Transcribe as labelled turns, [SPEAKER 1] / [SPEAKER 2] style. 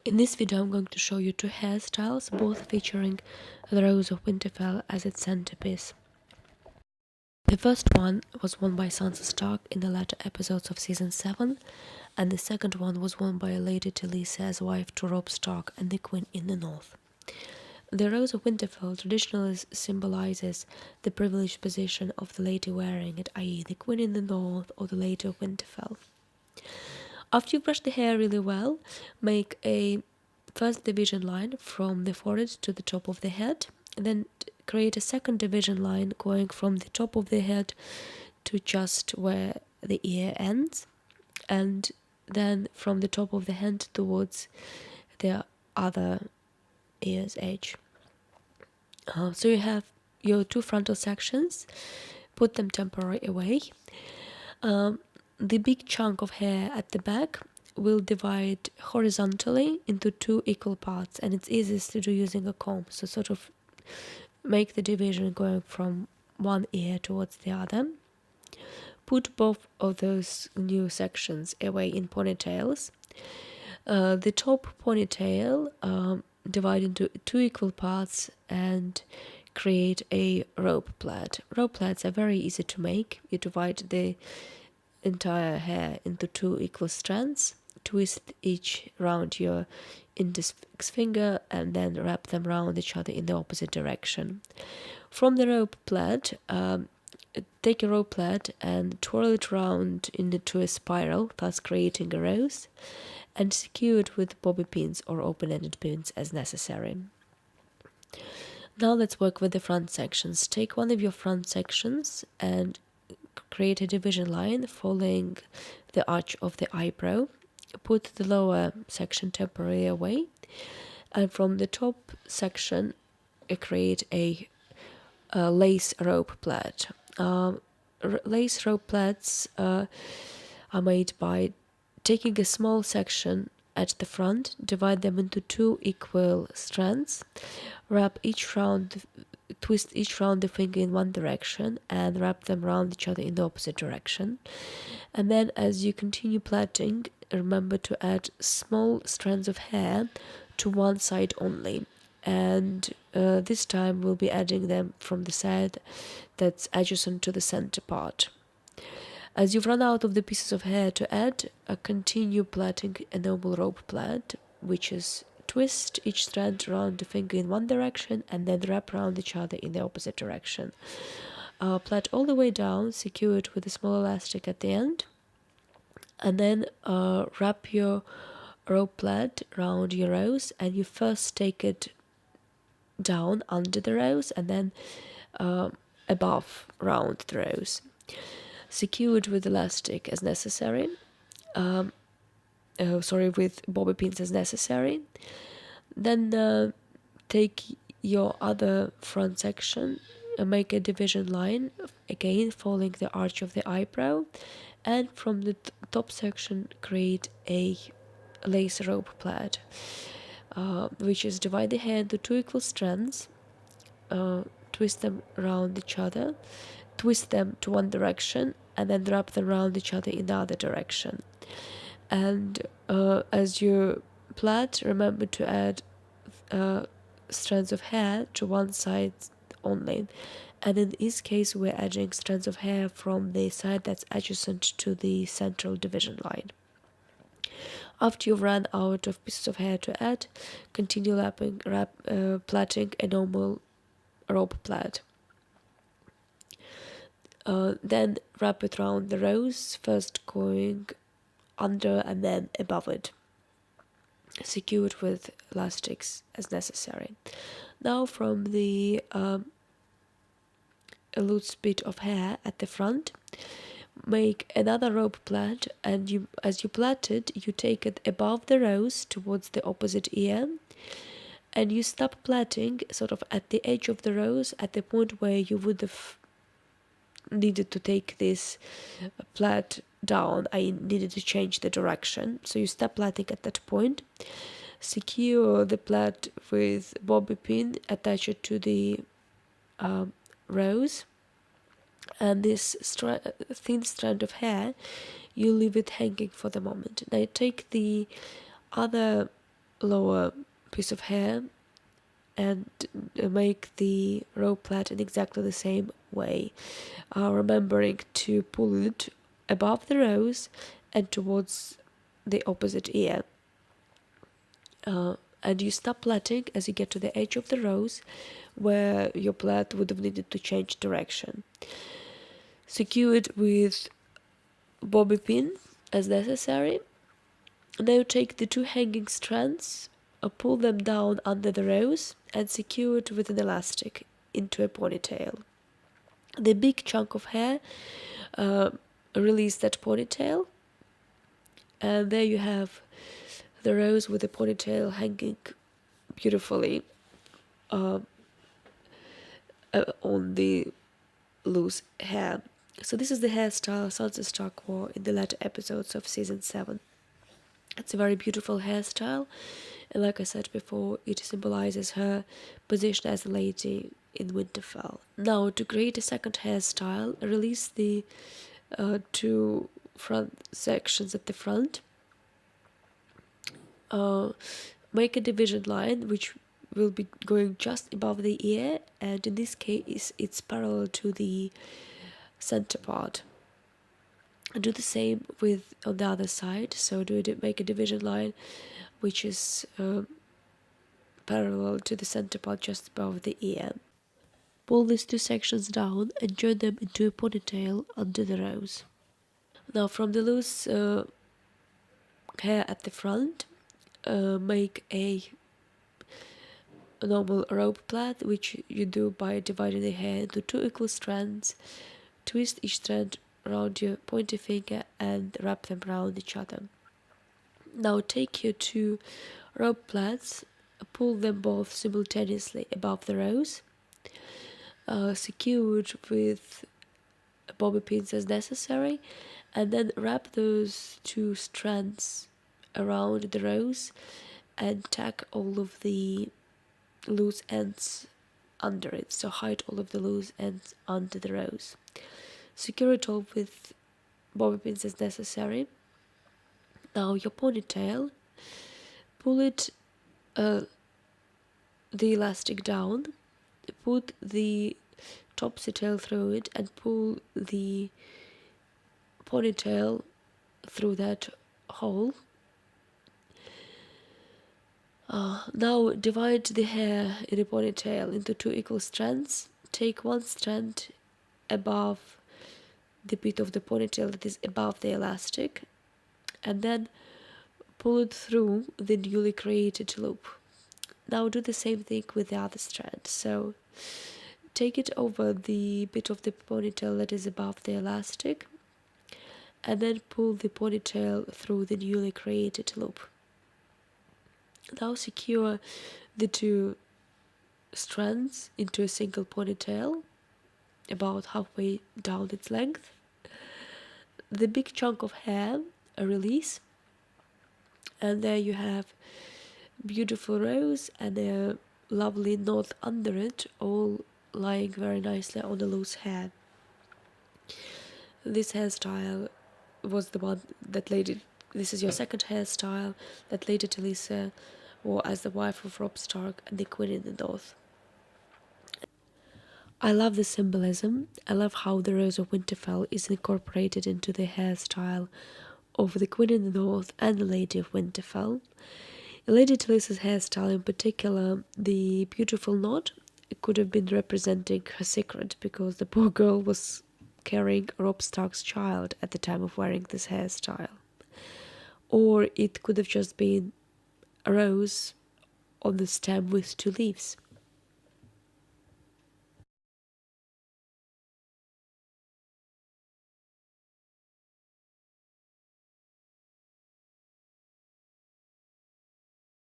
[SPEAKER 1] In this video I'm going to show you two hairstyles, both featuring the Rose of Winterfell as its centerpiece. The first one was worn by Sansa Stark in the latter episodes of season 7, and the second one was worn by Lady Talisa as wife to Robb Stark and the Queen in the North. The Rose of Winterfell traditionally symbolizes the privileged position of the lady wearing it, i.e. the Queen in the North or the Lady of Winterfell. After you brush the hair really well, make a first division line from the forehead to the top of the head, and then create a second division line going from the top of the head to just where the ear ends, and then from the top of the head towards the other ear's edge. So you have your two frontal sections, put them temporarily away. The big chunk of hair at the back will divide horizontally into two equal parts, and it's easiest to do using a comb, so sort of make the division going from one ear towards the other. Put both of those new sections away in ponytails. The top ponytail divide into two equal parts and create a rope plait. Rope plaits are very easy to make. You divide the entire hair into two equal strands, twist each round your index finger, and then wrap them around each other in the opposite direction. From the rope plait, take a rope plait and twirl it round into a spiral, thus creating a rose, and secure it with bobby pins or open-ended pins as necessary. Now let's work with the front sections. Take one of your front sections and create a division line following the arch of the eyebrow. Put the lower section temporarily away, and from the top section create a lace rope plait. Lace rope plaits are made by taking a small section at the front, divide them into two equal strands, twist each round the finger in one direction and wrap them around each other in the opposite direction. And then as you continue plaiting, remember to add small strands of hair to one side only, and this time we'll be adding them from the side that's adjacent to the center part. As you've run out of the pieces of hair to add, continue plaiting a normal rope plait, which is twist each strand around the finger in one direction and then wrap around each other in the opposite direction. Plait all the way down, secure it with a small elastic at the end, and then wrap your rope plait around your rose, and you first take it down under the rose and then above round the rose. Secure it with elastic as necessary, with bobby pins as necessary. Then take your other front section and make a division line, again following the arch of the eyebrow, and from the top section create a lace rope plait, which is divide the hair into two equal strands, twist them around each other, twist them to one direction, and then wrap them around each other in the other direction. And as you plait, remember to add strands of hair to one side only, and in this case we're adding strands of hair from the side that's adjacent to the central division line. After you've run out of pieces of hair to add, continue plaiting a normal rope plait. Then wrap it around the rose, first going under and then above it. Secure it with elastics as necessary. Now from the loose bit of hair at the front, make another rope plait, and as you plait it, you take it above the rose towards the opposite ear, and you stop plaiting sort of at the edge of the rose, at the point where you would have needed to take this plait down. I needed to change the direction, so you stop plaiting at that point. Secure the plait with bobby pin, attach it to the rose, and this thin strand of hair, you leave it hanging for the moment. Now take the other lower piece of hair and make the rope plait in exactly the same way, remembering to pull it above the rose and towards the opposite ear. And you stop plaiting as you get to the edge of the rose where your plait would have needed to change direction. Secure it with bobby pin as necessary. Now take the two hanging strands, pull them down under the rose and secure it with an elastic into a ponytail. The big chunk of hair, uh, release that ponytail, and there you have the rose with the ponytail hanging beautifully uh, on the loose hair. So this is the hairstyle Sansa Stark wore in the latter episodes of season 7. It's a very beautiful hairstyle, and like I said before, it symbolizes her position as a lady in Winterfell. Now, to create a second hairstyle, release the two front sections at the front, make a division line which will be going just above the ear, and in this case it's parallel to the center part. And do the same with on the other side, so make a division line which is parallel to the center part just above the ear. Pull these two sections down and join them into a ponytail under the rose. Now from the loose hair at the front, make a normal rope plait, which you do by dividing the hair into two equal strands. Twist each strand around your pointy finger and wrap them around each other. Now take your two rope plaits, pull them both simultaneously above the rose, secured with bobby pins as necessary, and then wrap those two strands around the rose and tack all of the loose ends under it, so hide all of the loose ends under the rose. Secure it all with bobby pins as necessary. Now your ponytail, pull it the elastic down, put the topsy tail through it and pull the ponytail through that hole. Now divide the hair in a ponytail into two equal strands. Take one strand above the bit of the ponytail that is above the elastic and then pull it through the newly created loop. Now do the same thing with the other strand. So take it over the bit of the ponytail that is above the elastic and then pull the ponytail through the newly created loop. Now secure the two strands into a single ponytail about halfway down its length. The big chunk of hair release, and there you have beautiful rose and a lovely knot under it, all lying very nicely on the loose hair. This hairstyle was the one that this is your second hairstyle that Lady Talisa wore as the wife of Robb Stark and the Queen in the North. I love the symbolism. I love how the Rose of Winterfell is incorporated into the hairstyle of the Queen in the North and the Lady of Winterfell. In Lady Talisa's hairstyle in particular, the beautiful knot, it could have been representing her secret because the poor girl was carrying Robb Stark's child at the time of wearing this hairstyle. Or it could have just been a rose on the stem with two leaves.